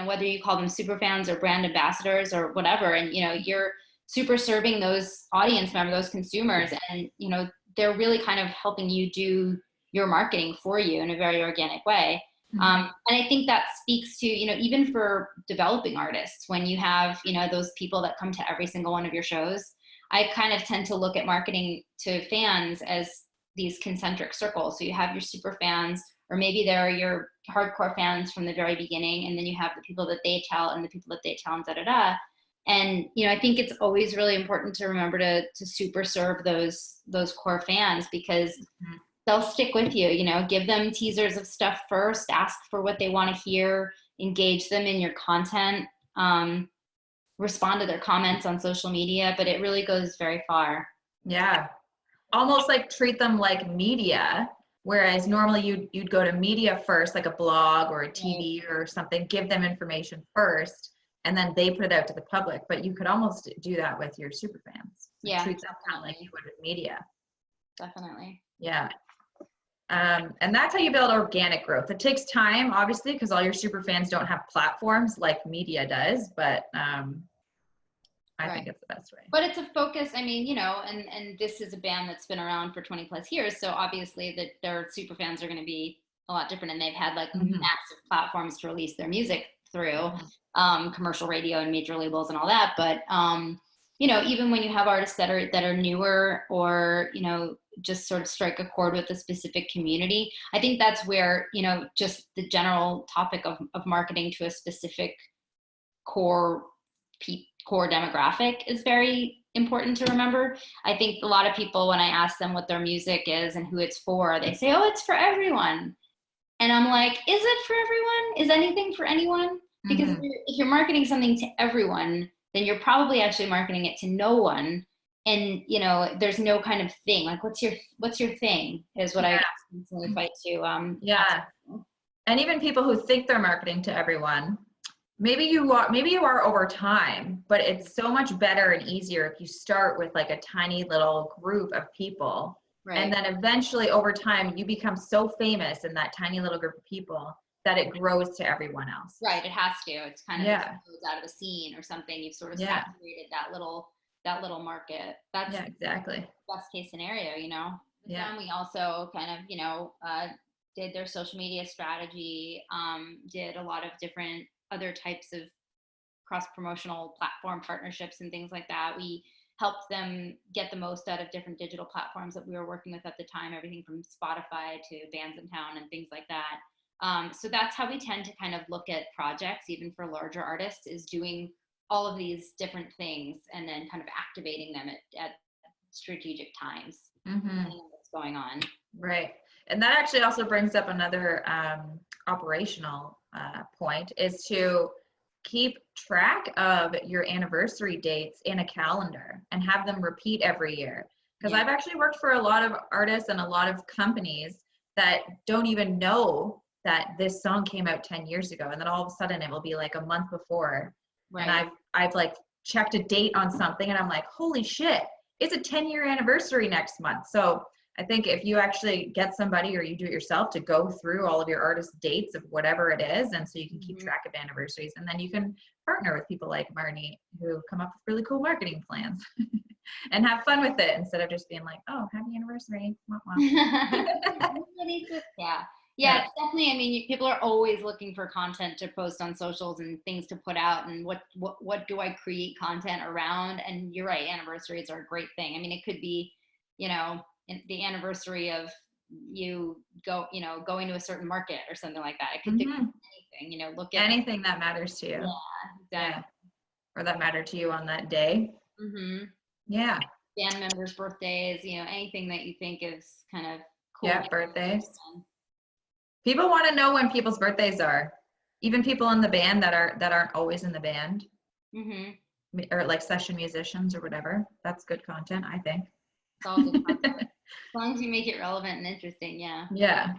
whether you call them super fans or brand ambassadors or whatever, and, you're super serving those audience members, those consumers, and, they're really kind of helping you do your marketing for you in a very organic way. And I think that speaks to, even for developing artists, when you have, those people that come to every single one of your shows, I kind of tend to look at marketing to fans as these concentric circles. So you have your super fans, or maybe they're your hardcore fans from the very beginning, and then you have the people that they tell and the people that they tell, and da-da-da. And, I think it's always really important to remember to super serve those core fans, because they'll stick with you, give them teasers of stuff first, ask for what they want to hear, engage them in your content, respond to their comments on social media, but it really goes very far. Yeah. Almost like treat them like media, whereas normally you'd go to media first, like a blog or a TV or something, give them information first, and then they put it out to the public. But you could almost do that with your super fans. Yeah. Treat them kind of like you would with media. Definitely. Yeah. And that's how you build organic growth. It takes time, obviously, because all your super fans don't have platforms like media does, but I think it's the best way. But it's a focus. I mean, and this is a band that's been around for 20 plus years. So obviously that their super fans are going to be a lot different, and they've had like massive platforms to release their music through, commercial radio and major labels and all that. But, even when you have artists that are newer, or, just sort of strike a chord with a specific community, I think that's where, just the general topic of marketing to a specific core demographic is very important to remember. I think a lot of people, when I ask them what their music is and who it's for, they say, oh, it's for everyone. And I'm like, is it for everyone? Is anything for anyone? Because if you're marketing something to everyone, then you're probably actually marketing it to no one. And, there's no kind of thing. Like, what's your thing is what I constantly fight to. And even people who think they're marketing to everyone, maybe you are over time, but it's so much better and easier if you start with like a tiny little group of people. Right. And then eventually over time, you become so famous in that tiny little group of people that it grows to everyone else. Right. It has to. It's kind of goes out of a scene or something. You've sort of saturated that little market. That's exactly best case scenario, Then we also kind of, did their social media strategy, did a lot of different other types of cross-promotional platform partnerships and things like that. We helped them get the most out of different digital platforms that we were working with at the time, everything from Spotify to Bands in Town and things like that. So that's how we tend to kind of look at projects, even for larger artists, is doing all of these different things and then kind of activating them at strategic times, depending on what's going on. Right. And that actually also brings up another operational point, is to keep track of your anniversary dates in a calendar and have them repeat every year. Because I've actually worked for a lot of artists and a lot of companies that don't even know that this song came out 10 years ago. And then all of a sudden it will be like a month before. Right. And I've like checked a date on something and I'm like, holy shit, it's a 10-year anniversary next month. So I think if you actually get somebody, or you do it yourself, to go through all of your artist dates of whatever it is, and so you can keep track of anniversaries, and then you can partner with people like Marnie who come up with really cool marketing plans and have fun with it instead of just being like, oh, happy anniversary. Yeah, it's definitely, I mean, people are always looking for content to post on socials and things to put out, and what do I create content around? And you're right, anniversaries are a great thing. I mean, it could be, the anniversary of you going to a certain market or something like that. It could be anything, look at anything that matters to you. Yeah, exactly. Or that mattered to you on that day. Yeah. Band members' birthdays, anything that you think is kind of cool. Yeah, birthdays. People want to know when people's birthdays are. Even people in the band that aren't always in the band. Or like session musicians or whatever. That's good content, I think. It's all good content. As long as you make it relevant and interesting, yeah. Yeah.